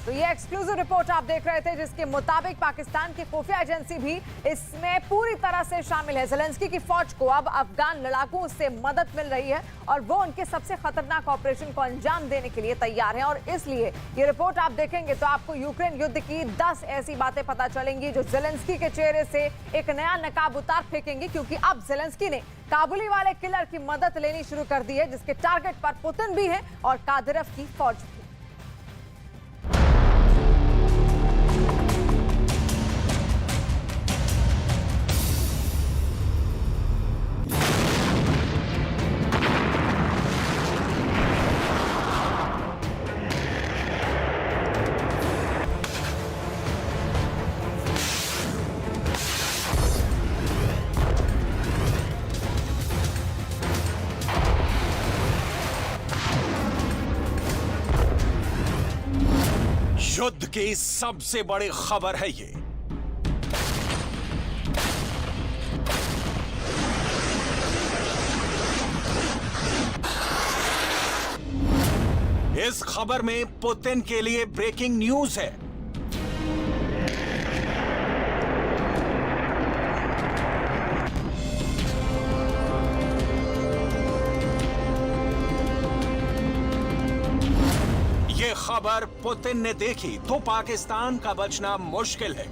तो ये exclusive report आप देख रहे थे, जिसके मुताबिक पाकिस्तान की खुफिया एजेंसी भी इसमें पूरी तरह से शामिल है। ज़ेलेंस्की की फौज को अब अफगान लड़ाकों से मदद मिल रही है और वो उनके सबसे खतरनाक ऑपरेशन को अंजाम देने के लिए तैयार हैं। और इसलिए ये रिपोर्ट आप देखेंगे तो आपको यूक्रेन युद्ध की 10 ऐसी बातें पता चलेंगी जो ज़ेलेंस्की के चेहरे से एक नया नकाब उतार फेंकेंगी, क्योंकि अब ज़ेलेंस्की ने काबुली वाले किलर की मदद लेनी शुरू कर दी है, जिसके टारगेट पर पुतिन भी है और कादिरव की फौज भी। युद्ध की सबसे बड़ी खबर है ये। इस खबर में पुतिन के लिए ब्रेकिंग न्यूज है। ये खबर पुतिन ने देखी तो पाकिस्तान का बचना मुश्किल है।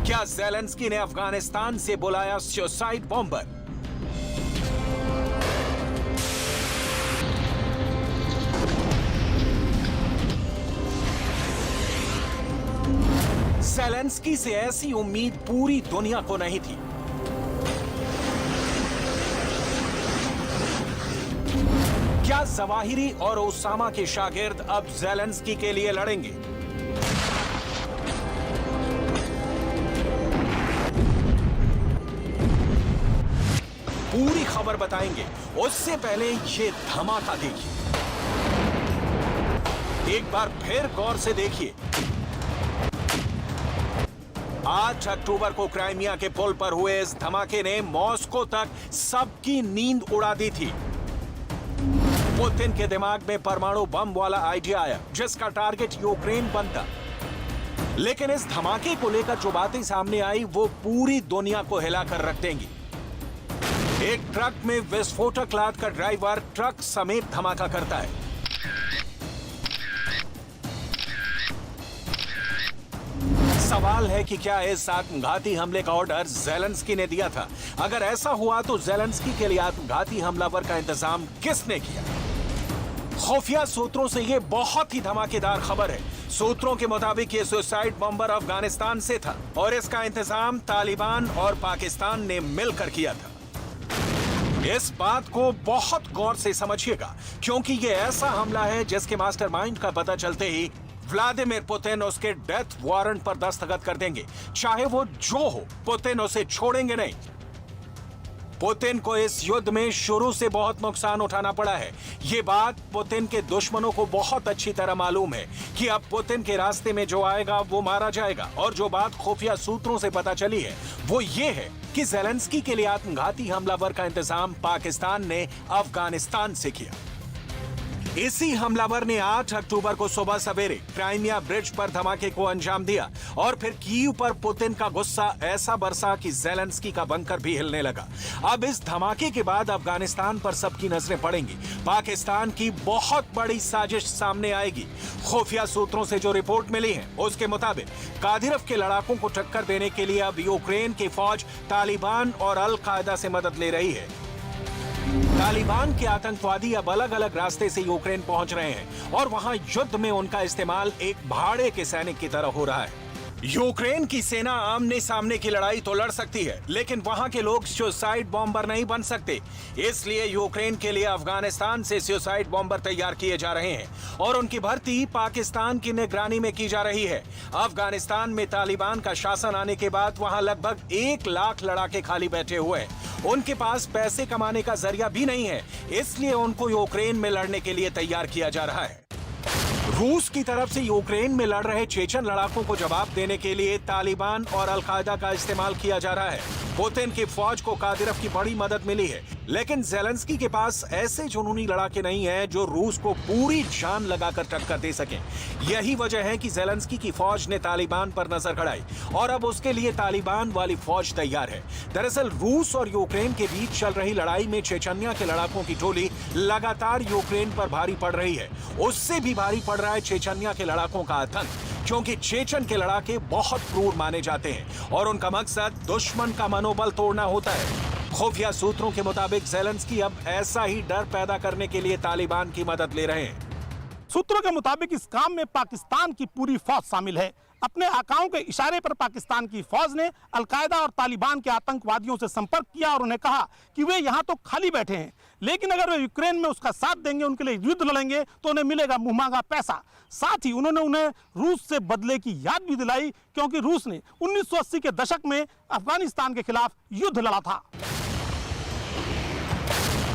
क्या ज़ेलेंस्की ने अफगानिस्तान से बुलाया सुसाइड बॉम्बर? ज़ेलेंस्की से ऐसी उम्मीद पूरी दुनिया को नहीं थी। क्या जवाहिरी और ओसामा के शागिर्द अब ज़ेलेंस्की के लिए लड़ेंगे? पूरी खबर बताएंगे, उससे पहले ये धमाका देखिए। एक बार फिर गौर से देखिए। 8 अक्टूबर को क्राइमिया के पुल पर हुए इस धमाके ने मॉस्को तक सबकी नींद उड़ा दी थी। पुतिन के दिमाग में परमाणु बम वाला आइडिया आया, जिसका टारगेट यूक्रेन बनता। लेकिन इस धमाके को लेकर जो बातें सामने आई वो पूरी दुनिया को हिलाकर रख देंगी। एक ट्रक में विस्फोटक लाद कर ड्राइवर ट्रक समेत धमाका करता है। सवाल है कि क्या इस आत्मघाती हमले का ऑर्डर ज़ेलेंस्की ने दिया था? अगर ऐसा हुआ तो ज़ेलेंस्की के लिए आत्मघाती हमलावर का इंतजाम किसने किया? खुफिया सूत्रों से यह बहुत ही धमाकेदार खबर है। सूत्रों के मुताबिक ये सुसाइड बॉम्बर अफगानिस्तान से था और इसका इंतजाम तालिबान और पाकिस्तान ने मिलकर किया था। इस बात को बहुत गौर से समझिएगा, क्योंकि ये ऐसा हमला है जिसके मास्टरमाइंड का पता चलते ही व्लादिमीर पुतिन उसके डेथ वारंट पर दस्तखत कर देंगे। चाहे वो जो हो, पुतिन उसे छोड़ेंगे नहीं। पुतिन को इस युद्ध में शुरू से बहुत नुकसान उठाना पड़ा है। ये बात पुतिन के दुश्मनों को बहुत अच्छी तरह मालूम है कि अब पुतिन के रास्ते में जो आएगा वो मारा जाएगा। और जो बात खुफिया सूत्रों से पता चली है वो ये है कि ज़ेलेंस्की के लिए आत्मघाती हमलावर का इंतजाम पाकिस्तान ने अफगानिस्तान से किया। इसी हमलावर ने 8 अक्टूबर को सुबह सवेरे क्राइमिया ब्रिज पर धमाके को अंजाम दिया और फिर कीव पर पुतिन का गुस्सा ऐसा बरसा कि ज़ेलेंस्की का बंकर भी हिलने लगा। अब इस धमाके के बाद अफगानिस्तान पर सबकी नजरें पड़ेंगी। पाकिस्तान की बहुत बड़ी साजिश सामने आएगी। खुफिया सूत्रों से जो रिपोर्ट मिली है उसके मुताबिक कादिरव के लड़ाकों को टक्कर देने के लिए अब यूक्रेन की फौज तालिबान और अल कायदा से मदद ले रही है। तालिबान के आतंकवादी अब अलग अलग रास्ते से यूक्रेन पहुंच रहे हैं और वहां युद्ध में उनका इस्तेमाल एक भाड़े के सैनिक की तरह हो रहा है। यूक्रेन की सेना आमने सामने की लड़ाई तो लड़ सकती है, लेकिन वहां के लोग सुसाइड बॉम्बर नहीं बन सकते। इसलिए यूक्रेन के लिए अफगानिस्तान से सुसाइड बॉम्बर तैयार किए जा रहे हैं और उनकी भर्ती पाकिस्तान की निगरानी में की जा रही है। अफगानिस्तान में तालिबान का शासन आने के बाद वहां लगभग 1 लाख लड़ाके खाली बैठे हुए हैं। उनके पास पैसे कमाने का जरिया भी नहीं है, इसलिए उनको यूक्रेन में लड़ने के लिए तैयार किया जा रहा है। रूस की तरफ से यूक्रेन में लड़ रहे चेचन लड़ाकों को जवाब देने के लिए तालिबान और अलकायदा का इस्तेमाल किया जा रहा है। पुतिन की फौज को कादिरव की बड़ी मदद मिली है, लेकिन ज़ेलेंस्की के पास ऐसे जुनूनी लड़ाके नहीं हैं जो रूस को पूरी जान लगाकर टक्कर दे सकें। यही वजह है कि ज़ेलेंस्की की फौज ने तालिबान पर नजर गड़ाई और अब उसके लिए तालिबान वाली फौज तैयार है। दरअसल रूस और यूक्रेन के बीच चल रही लड़ाई में चेचन्या के लड़ाकों की टोली लगातार यूक्रेन पर भारी पड़ रही है। उससे भी भारी पड़ रहा है चेचन्या के लड़ाकों का आतंक, क्योंकि चेचन के लड़ाके बहुत क्रूर माने जाते हैं और उनका मकसद दुश्मन का मनोबल तोड़ना होता है। खुफिया सूत्रों के मुताबिक ज़ेलेंस्की अब ऐसा ही डर पैदा करने के लिए तालिबान की मदद ले रहे हैं। सूत्रों के मुताबिक इस काम में पाकिस्तान की पूरी फौज शामिल है। अपने आकाओं के इशारे पर पाकिस्तान की फौज ने अलकायदा और तालिबान के आतंकवादियों से संपर्क किया और उन्हें कहा कि वे यहाँ तो खाली बैठे हैं, लेकिन अगर वे यूक्रेन में उसका साथ देंगे, उनके लिए युद्ध लड़ेंगे तो उन्हें मिलेगा मुंहमांगा पैसा। साथ ही उन्होंने उन्हें रूस से बदले की याद भी दिलाई, क्योंकि रूस ने 1980 के दशक में अफगानिस्तान के खिलाफ युद्ध लड़ा था।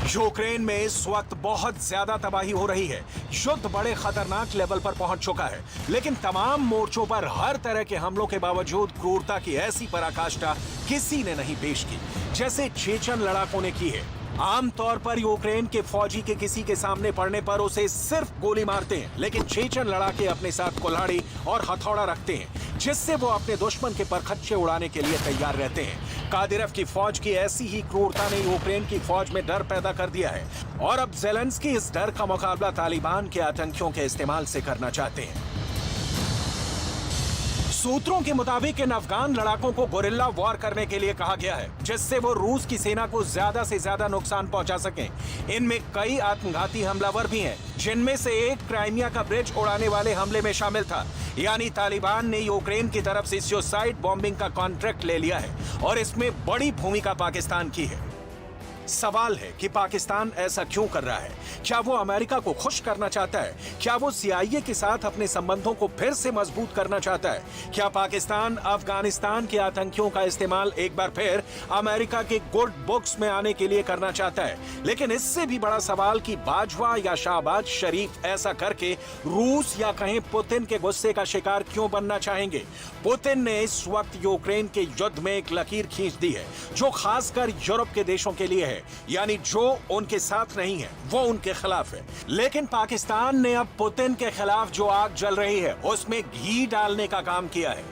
यूक्रेन में इस वक्त बहुत ज्यादा तबाही हो रही है। युद्ध बड़े खतरनाक लेवल पर पहुंच चुका है, लेकिन तमाम मोर्चों पर हर तरह के हमलों के बावजूद क्रूरता की ऐसी पराकाष्ठा किसी ने नहीं पेश की जैसे चेचन लड़ाकों ने की है। आमतौर पर यूक्रेन के फौजी के किसी के सामने पड़ने पर उसे सिर्फ गोली मारते हैं, लेकिन चेचन लड़ाके अपने साथ कुल्हाड़ी और हथौड़ा रखते हैं, जिससे वो अपने दुश्मन के परखच्चे उड़ाने के लिए तैयार रहते हैं। कादिरव की फौज की ऐसी ही क्रूरता ने यूक्रेन की फौज में डर पैदा कर दिया है और अब ज़ेलेंस्की इस डर का मुकाबला तालिबान के आतंकियों के इस्तेमाल से करना चाहते हैं। सूत्रों के मुताबिक इन अफगान लड़ाकों को गोरिल्ला वॉर करने के लिए कहा गया है, जिससे वो रूस की सेना को ज्यादा से ज्यादा नुकसान पहुंचा सकें। इनमें कई आत्मघाती हमलावर भी हैं, जिनमें से एक क्राइमिया का ब्रिज उड़ाने वाले हमले में शामिल था। यानी तालिबान ने यूक्रेन की तरफ से सुसाइड बॉम्बिंग का कॉन्ट्रैक्ट ले लिया है और इसमें बड़ी भूमिका पाकिस्तान की है। सवाल है कि पाकिस्तान ऐसा क्यों कर रहा है? क्या वो अमेरिका को खुश करना चाहता है? क्या वो CIA के साथ अपने संबंधों को फिर से मजबूत करना चाहता है? क्या पाकिस्तान अफगानिस्तान के आतंकियों का इस्तेमाल एक बार फिर अमेरिका के गुड बुक्स में आने के लिए करना चाहता है? लेकिन इससे भी बड़ा सवाल कि बाजवा या शाहबाज शरीफ ऐसा करके रूस या कहीं पुतिन के गुस्से का शिकार क्यों बनना चाहेंगे? पुतिन ने इस वक्त यूक्रेन के युद्ध में एक लकीर खींच दी है, जो खासकर यूरोप के देशों के लिए है। यानी जो उनके साथ नहीं है वो उनके खिलाफ है। लेकिन पाकिस्तान ने अब पुतिन के खिलाफ जो आग जल रही है उसमें घी डालने का काम किया है।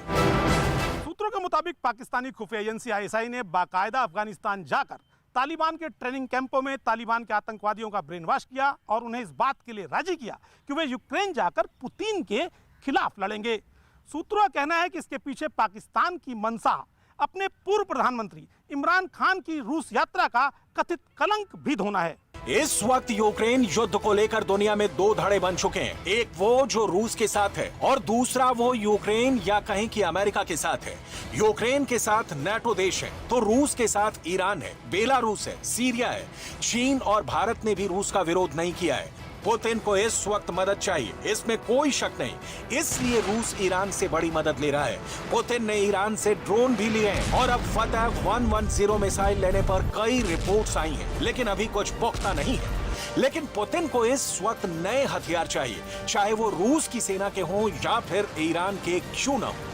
सूत्रों के मुताबिक पाकिस्तानी खुफिया एजेंसी ISI ने बाकायदा अफगानिस्तान जाकर तालिबान के ट्रेनिंग कैंपों में तालिबान के आतंकवादियों का ब्रेन वॉश किया और उन्हें इस बात के लिए राजी किया कि वे यूक्रेन जाकर पुतिन के खिलाफ लड़ेंगे। सूत्रों का कहना है कि इसके पीछे पाकिस्तान की मंशा अपने पूर्व प्रधानमंत्री इमरान खान की रूस यात्रा का कथित कलंक भी धोना है। इस वक्त यूक्रेन युद्ध को लेकर दुनिया में दो धड़े बन चुके हैं। एक वो जो रूस के साथ है और दूसरा वो यूक्रेन या कहीं कि अमेरिका के साथ है। यूक्रेन के साथ नाटो देश है तो रूस के साथ ईरान है, बेलारूस है, सीरिया है। चीन और भारत ने भी रूस का विरोध नहीं किया है। पुतिन को इस वक्त मदद चाहिए, इसमें कोई शक नहीं, इसलिए रूस ईरान से बड़ी मदद ले रहा है। पुतिन ने ईरान से ड्रोन भी लिए हैं और अब फतह 110 मिसाइल लेने पर कई रिपोर्ट्स आई हैं, लेकिन अभी कुछ पुख्ता नहीं है। लेकिन पुतिन को इस वक्त नए हथियार चाहिए, चाहे वो रूस की सेना के हों या फिर ईरान के क्यों न हो।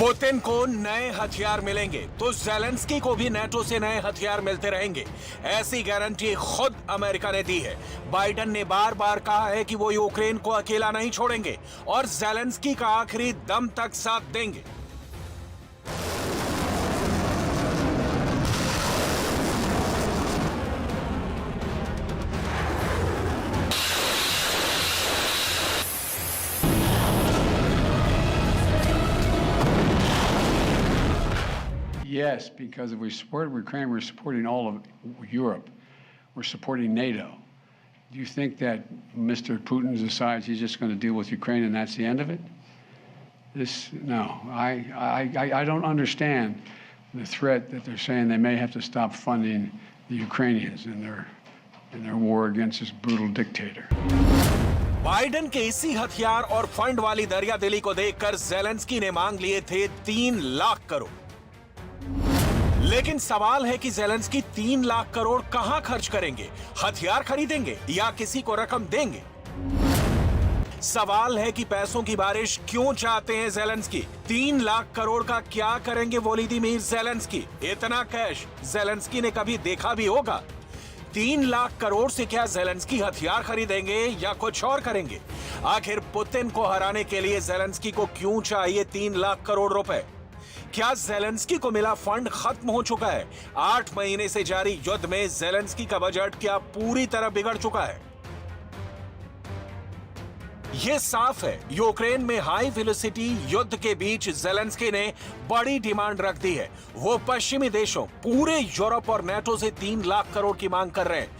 पुतिन को नए हथियार मिलेंगे तो ज़ेलेंस्की को भी नाटो से नए हथियार मिलते रहेंगे। ऐसी गारंटी खुद अमेरिका ने दी है। बाइडेन ने बार बार कहा है कि वो यूक्रेन को अकेला नहीं छोड़ेंगे और ज़ेलेंस्की का आखिरी दम तक साथ देंगे। Yes, because if we support Ukraine, we're supporting all of Europe. We're supporting NATO. Do you think that Mr. Putin decides he's just going to deal with Ukraine and that's the end of it? No. I don't understand the threat that they're saying they may have to stop funding the Ukrainians in their war against this brutal dictator. Biden के इसी हथियार और fund वाली दरियादिली को देखकर Zelensky ने मांग लिए थे 3 लाख करोड़। लेकिन सवाल है कि ज़ेलेंस्की 3 लाख करोड़ कहां खर्च करेंगे? हथियार खरीदेंगे या किसी को रकम देंगे? सवाल है कि पैसों की बारिश क्यों चाहते हैं ज़ेलेंस्की? 3 लाख करोड़ का क्या करेंगे वोलोदिमीर ज़ेलेंस्की? इतना कैश ज़ेलेंस्की ने कभी देखा भी होगा? 3 लाख करोड़ से क्या ज़ेलेंस्की हथियार खरीदेंगे या कुछ और करेंगे? आखिर पुतिन को हराने के लिए ज़ेलेंस्की को क्यों चाहिए 3 लाख करोड़ रुपए? क्या ज़ेलेंस्की को मिला फंड खत्म हो चुका है? 8 महीने से जारी युद्ध में ज़ेलेंस्की का बजट क्या पूरी तरह बिगड़ चुका है? यह साफ है, यूक्रेन में हाई वेलोसिटी युद्ध के बीच ज़ेलेंस्की ने बड़ी डिमांड रख दी है। वो पश्चिमी देशों, पूरे यूरोप और नेटो से 3 लाख करोड़ की मांग कर रहे हैं।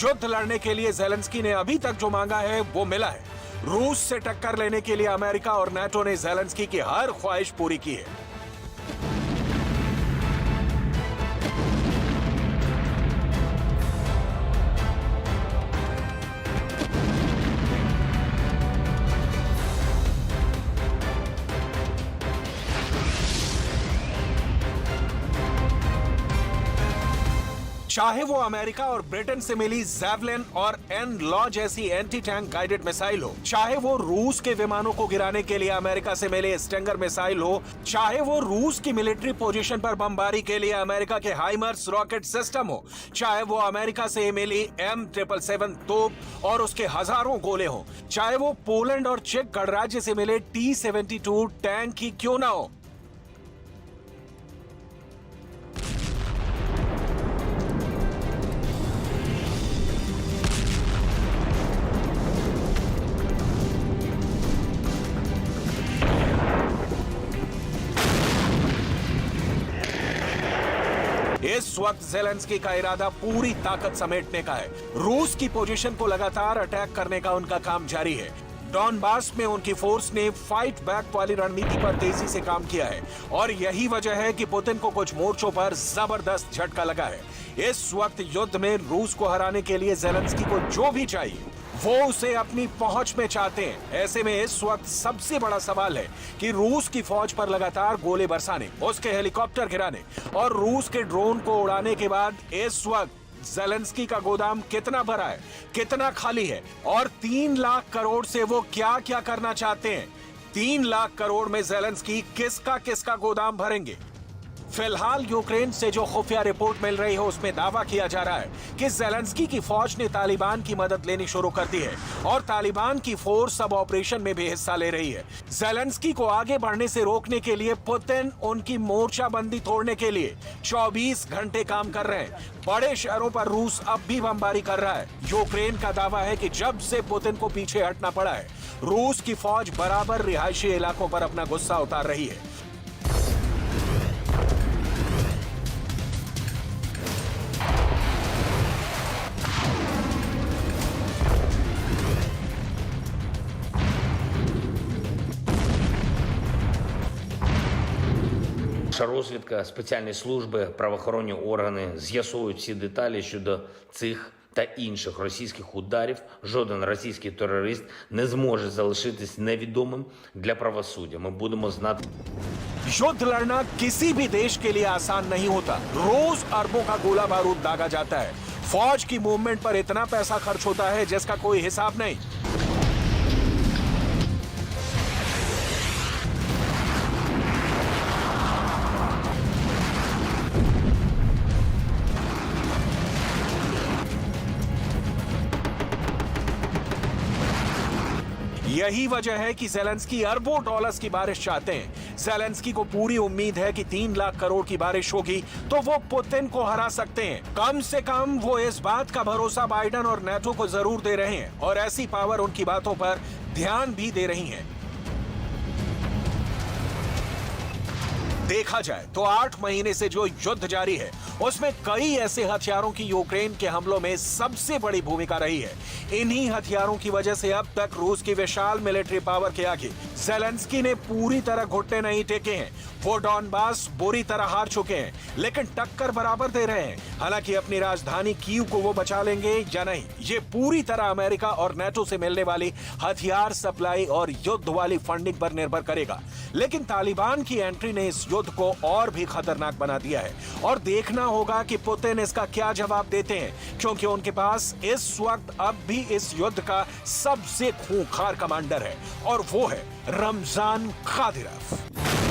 युद्ध लड़ने के लिए ज़ेलेंस्की ने अभी तक जो मांगा है वो मिला है। रूस से टक्कर लेने के लिए अमेरिका और नेटो ने ज़ेलेंस्की की हर ख्वाहिश पूरी की है। चाहे वो अमेरिका और ब्रिटेन से मिली ज़ैवलिन और एन-लॉ जैसी एंटी टैंक गाइडेड मिसाइल हो, चाहे वो रूस के विमानों को गिराने के लिए अमेरिका से मिले स्टिंगर मिसाइल हो, चाहे वो रूस की मिलिट्री पोजीशन पर बमबारी के लिए अमेरिका के हाइमर्स रॉकेट सिस्टम हो, चाहे वो अमेरिका से मिली M777 तोप और उसके हजारों गोले हो, चाहे वो पोलैंड और चेक गणराज्य से मिले T-72 टैंक ही क्यों ना हो, इस वक्त ज़ेलेंस्की का इरादा पूरी ताकत समेटने का है। रूस की पोजीशन को लगातार अटैक करने का उनका काम जारी है। डॉनबास में उनकी फोर्स ने फाइट बैक वाली रणनीति पर तेजी से काम किया है और यही वजह है कि पुतिन को कुछ मोर्चों पर जबरदस्त झटका लगा है। इस वक्त युद्ध में रूस को हराने के लिए ज़ेलेंस्की को जो भी चाहिए वो उसे अपनी पहुंच में चाहते हैं। ऐसे में इस वक्त सबसे बड़ा सवाल है कि रूस की फौज पर लगातार गोले बरसाने, उसके हेलीकॉप्टर गिराने और रूस के ड्रोन को उड़ाने के बाद इस वक्त ज़ेलेंस्की का गोदाम कितना भरा है, कितना खाली है और 3 लाख करोड़ से वो क्या क्या करना चाहते हैं? 3 लाख करोड़ में ज़ेलेंस्की किसका गोदाम भरेंगे? फिलहाल यूक्रेन से जो खुफिया रिपोर्ट मिल रही है उसमें दावा किया जा रहा है कि ज़ेलेंस्की की फौज ने तालिबान की मदद लेनी शुरू कर दी है और तालिबान की फोर्स अब ऑपरेशन में भी हिस्सा ले रही है। ज़ेलेंस्की को आगे बढ़ने से रोकने के लिए पुतिन उनकी मोर्चाबंदी तोड़ने के लिए 24 घंटे काम कर रहे हैं। बड़े शहरों पर रूस अब भी बमबारी कर रहा है। यूक्रेन का दावा है कि जब से पुतिन को पीछे हटना पड़ा है, रूस की फौज बराबर रिहायशी इलाकों पर अपना गुस्सा उतार रही है। Наша розвідка, спеціальні служби, правоохоронні органи з'ясовують всі деталі щодо цих та інших російських ударів. Жоден російський терорист не зможе залишитись невідомим для правосуддя. Ми будемо знати. युद्ध लड़ना किसी भी देश के लिए आसान नहीं होता। रोज अरबों का गोला बारूद दागा जाता है। फौज की मूवमेंट पर इतना पैसा खर्च होता है जिसका कोई हिसाब नहीं। यही वजह है कि ज़ेलेंस्की अरबों डॉलर्स की बारिश चाहते हैं। ज़ेलेंस्की को पूरी उम्मीद है कि 3 लाख करोड़ की बारिश होगी तो वो पुतिन को हरा सकते हैं। कम से कम वो इस बात का भरोसा बाइडेन और नेटो को जरूर दे रहे हैं और ऐसी पावर उनकी बातों पर ध्यान भी दे रही हैं। देखा जाए तो 8 महीने से जो युद्ध जारी है उसमें कई ऐसे हथियारों की यूक्रेन के हमलों में सबसे बड़ी भूमिका रही है। इन्हीं हथियारों की वजह से अब तक रूस की विशाल मिलिट्री पावर के आगे ज़ेलेंस्की ने पूरी तरह घुटने नहीं टेके हैं। वो डॉनबास बुरी तरह हार चुके हैं, लेकिन टक्कर बराबर दे रहे हैं। हालांकि अपनी राजधानी कीव को वो बचा लेंगे या नहीं, ये पूरी तरह अमेरिका और नेटो से मिलने वाली हथियार सप्लाई और युद्ध वाली फंडिंग पर निर्भर करेगा। लेकिन तालिबान की एंट्री ने इस युद्ध को और भी खतरनाक बना दिया है और देखना होगा कि पुतिन इसका क्या जवाब देते हैं, क्योंकि उनके पास इस वक्त अब भी इस युद्ध का सबसे खूंखार कमांडर है और वो है रमजान कादिरोव।